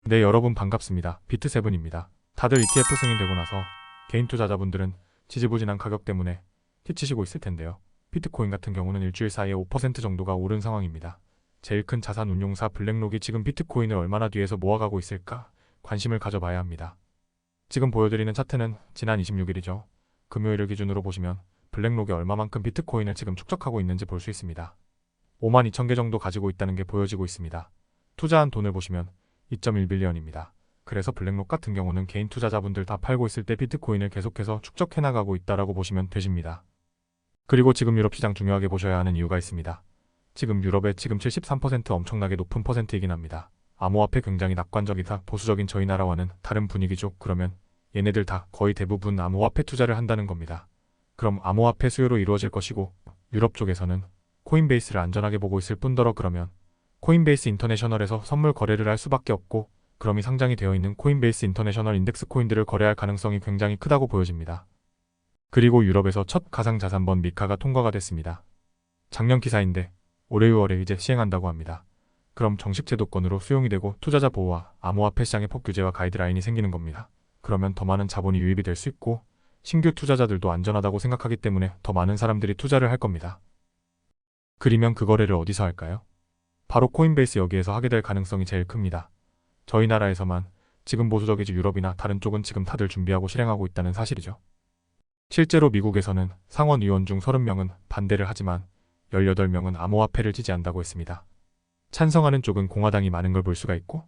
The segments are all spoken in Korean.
네, 여러분 반갑습니다. 비트7입니다. 다들 ETF 승인되고 나서 개인 투자자분들은 지지부진한 가격 때문에 티치시고 있을 텐데요. 비트코인 같은 경우는 일주일 사이에 5% 정도가 오른 상황입니다. 제일 큰 자산 운용사 블랙록이 지금 비트코인을 얼마나 뒤에서 모아가고 있을까 관심을 가져봐야 합니다. 지금 보여드리는 차트는 지난 26일이죠. 금요일을 기준으로 보시면 블랙록이 얼마만큼 비트코인을 지금 축적하고 있는지 볼 수 있습니다. 52,000개 정도 가지고 있다는 게 보여지고 있습니다. 투자한 돈을 보시면 2.1빌리언입니다. 그래서 블랙록 같은 경우는 개인 투자자분들 다 팔고 있을 때 비트코인을 계속해서 축적해 나가고 있다라고 보시면 되십니다. 그리고 지금 유럽 시장 중요하게 보셔야 하는 이유가 있습니다. 지금 유럽의 지금 73% 엄청나게 높은 퍼센트이긴 합니다. 암호화폐 굉장히 낙관적이다, 보수적인 저희 나라와는 다른 분위기죠. 그러면 얘네들 다 거의 대부분 암호화폐 투자를 한다는 겁니다. 그럼 암호화폐 수요로 이루어질 것이고 유럽 쪽에서는 코인베이스를 안전하게 보고 있을 뿐더러 그러면 코인베이스 인터내셔널에서 선물 거래를 할 수밖에 없고 그럼 이 상장이 되어 있는 코인베이스 인터내셔널 인덱스 코인들을 거래할 가능성이 굉장히 크다고 보여집니다. 그리고 유럽에서 첫 가상자산번 미카가 통과가 됐습니다. 작년 기사인데 올해 6월에 이제 시행한다고 합니다. 그럼 정식 제도권으로 수용이 되고 투자자 보호와 암호화폐 시장의 법 규제와 가이드라인이 생기는 겁니다. 그러면 더 많은 자본이 유입이 될 수 있고 신규 투자자들도 안전하다고 생각하기 때문에 더 많은 사람들이 투자를 할 겁니다. 그러면 그 거래를 어디서 할까요? 바로 코인베이스 여기에서 하게 될 가능성이 제일 큽니다. 저희 나라에서만 지금 보수적이지 유럽이나 다른 쪽은 지금 다들 준비하고 실행하고 있다는 사실이죠. 실제로 미국에서는 상원의원 중 30명은 반대를 하지만 18명은 암호화폐를 지지한다고 했습니다. 찬성하는 쪽은 공화당이 많은 걸 볼 수가 있고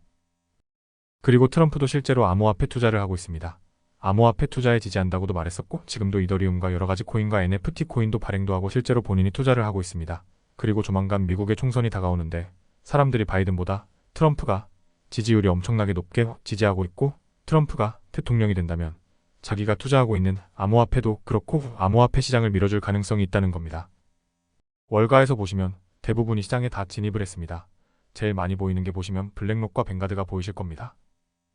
그리고 트럼프도 실제로 암호화폐 투자를 하고 있습니다. 암호화폐 투자에 지지한다고도 말했었고 지금도 이더리움과 여러가지 코인과 NFT 코인도 발행도 하고 실제로 본인이 투자를 하고 있습니다. 그리고 조만간 미국의 총선이 다가오는데 사람들이 바이든보다 트럼프가 지지율이 엄청나게 높게 지지하고 있고 트럼프가 대통령이 된다면 자기가 투자하고 있는 암호화폐도 그렇고 암호화폐 시장을 밀어줄 가능성이 있다는 겁니다. 월가에서 보시면 대부분이 시장에 다 진입을 했습니다. 제일 많이 보이는 게 보시면 블랙록과 뱅가드가 보이실 겁니다.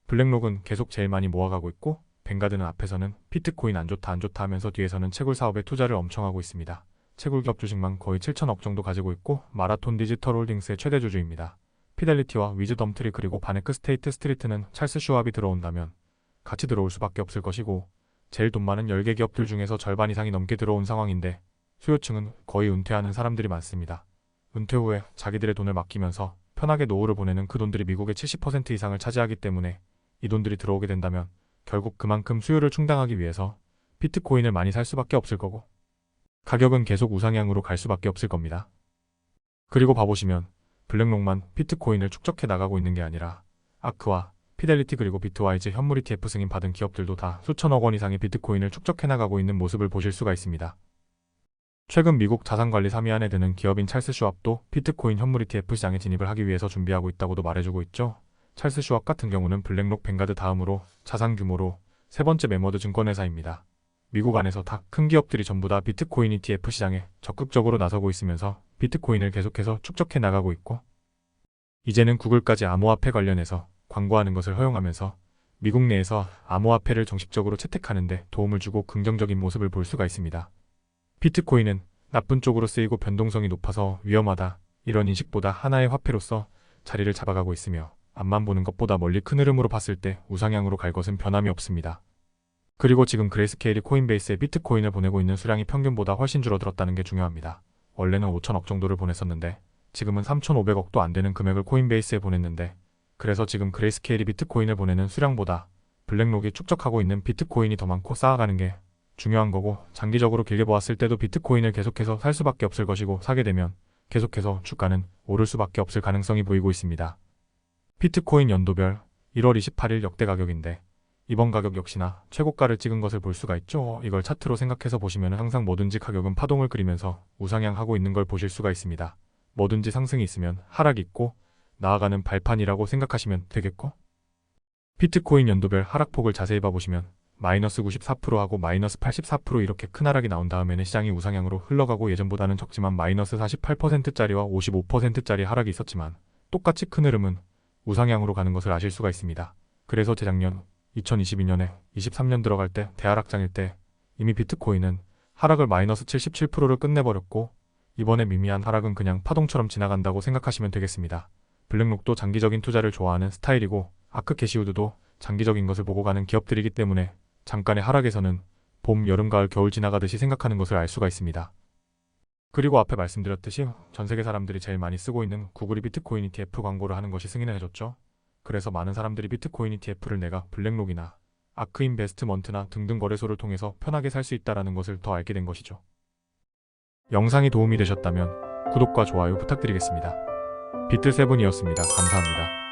블랙록은 계속 제일 많이 모아가고 있고 뱅가드는 앞에서는 비트코인 안 좋다 하면서 뒤에서는 채굴 사업에 투자를 엄청 하고 있습니다. 채굴 기업 주식만 거의 7천억 정도 가지고 있고 마라톤 디지털 홀딩스의 최대 주주입니다. 피델리티와 위즈덤트리 그리고 바네크 스테이트 스트리트는 찰스 슈왑이 들어온다면 같이 들어올 수밖에 없을 것이고 제일 돈 많은 10개 기업들 중에서 절반 이상이 넘게 들어온 상황인데 수요층은 거의 은퇴하는 사람들이 많습니다. 은퇴 후에 자기들의 돈을 맡기면서 편하게 노후를 보내는 그 돈들이 미국의 70% 이상을 차지하기 때문에 이 돈들이 들어오게 된다면 결국 그만큼 수요를 충당하기 위해서 비트코인을 많이 살 수밖에 없을 거고 가격은 계속 우상향으로 갈 수밖에 없을 겁니다. 그리고 봐보시면 블랙록만 비트코인을 축적해 나가고 있는 게 아니라 아크와 피델리티 그리고 비트와이즈 현물 ETF 승인 받은 기업들도 다 수천억 원 이상의 비트코인을 축적해 나가고 있는 모습을 보실 수가 있습니다. 최근 미국 자산관리 3위 안에 드는 기업인 찰스 슈왑도 비트코인 현물 ETF 시장에 진입을 하기 위해서 준비하고 있다고도 말해주고 있죠. 찰스 슈왑 같은 경우는 블랙록 뱅가드 다음으로 자산 규모로 세 번째 매머드 증권회사입니다. 미국 안에서 다 큰 기업들이 전부 다 비트코인 ETF 시장에 적극적으로 나서고 있으면서 비트코인을 계속해서 축적해 나가고 있고 이제는 구글까지 암호화폐 관련해서 광고하는 것을 허용하면서 미국 내에서 암호화폐를 정식적으로 채택하는 데 도움을 주고 긍정적인 모습을 볼 수가 있습니다. 비트코인은 나쁜 쪽으로 쓰이고 변동성이 높아서 위험하다 이런 인식보다 하나의 화폐로서 자리를 잡아가고 있으며 앞만 보는 것보다 멀리 큰 흐름으로 봤을 때 우상향으로 갈 것은 변함이 없습니다. 그리고 지금 그레이스케일이 코인베이스에 비트코인을 보내고 있는 수량이 평균보다 훨씬 줄어들었다는 게 중요합니다. 원래는 5천억 정도를 보냈었는데 지금은 3,500억도 안 되는 금액을 코인베이스에 보냈는데 그래서 지금 그레이스케일이 비트코인을 보내는 수량보다 블랙록이 축적하고 있는 비트코인이 더 많고 쌓아가는 게 중요한 거고 장기적으로 길게 보았을 때도 비트코인을 계속해서 살 수밖에 없을 것이고 사게 되면 계속해서 주가는 오를 수밖에 없을 가능성이 보이고 있습니다. 비트코인 연도별 1월 28일 역대 가격인데 이번 가격 역시나 최고가를 찍은 것을 볼 수가 있죠. 이걸 차트로 생각해서 보시면 항상 뭐든지 가격은 파동을 그리면서 우상향하고 있는 걸 보실 수가 있습니다. 뭐든지 상승이 있으면 하락이 있고 나아가는 발판이라고 생각하시면 되겠고 비트코인 연도별 하락폭을 자세히 봐보시면 마이너스 94%하고 마이너스 84% 이렇게 큰 하락이 나온 다음에는 시장이 우상향으로 흘러가고 예전보다는 적지만 마이너스 48%짜리와 55%짜리 하락이 있었지만 똑같이 큰 흐름은 우상향으로 가는 것을 아실 수가 있습니다. 그래서 재작년 2022년에 23년 들어갈 때 대하락장일 때 이미 비트코인은 하락을 마이너스 77%를 끝내버렸고 이번에 미미한 하락은 그냥 파동처럼 지나간다고 생각하시면 되겠습니다. 블랙록도 장기적인 투자를 좋아하는 스타일이고 아크 캐시우드도 장기적인 것을 보고 가는 기업들이기 때문에 잠깐의 하락에서는 봄, 여름, 가을, 겨울 지나가듯이 생각하는 것을 알 수가 있습니다. 그리고 앞에 말씀드렸듯이 전 세계 사람들이 제일 많이 쓰고 있는 구글이 비트코인 ETF 광고를 하는 것이 승인을 해줬죠. 그래서 많은 사람들이 비트코인 ETF를 내가 블랙록이나 아크 인베스트먼트나 등등 거래소를 통해서 편하게 살 수 있다는 것을 더 알게 된 것이죠. 영상이 도움이 되셨다면 구독과 좋아요 부탁드리겠습니다. 비트7이었습니다. 감사합니다.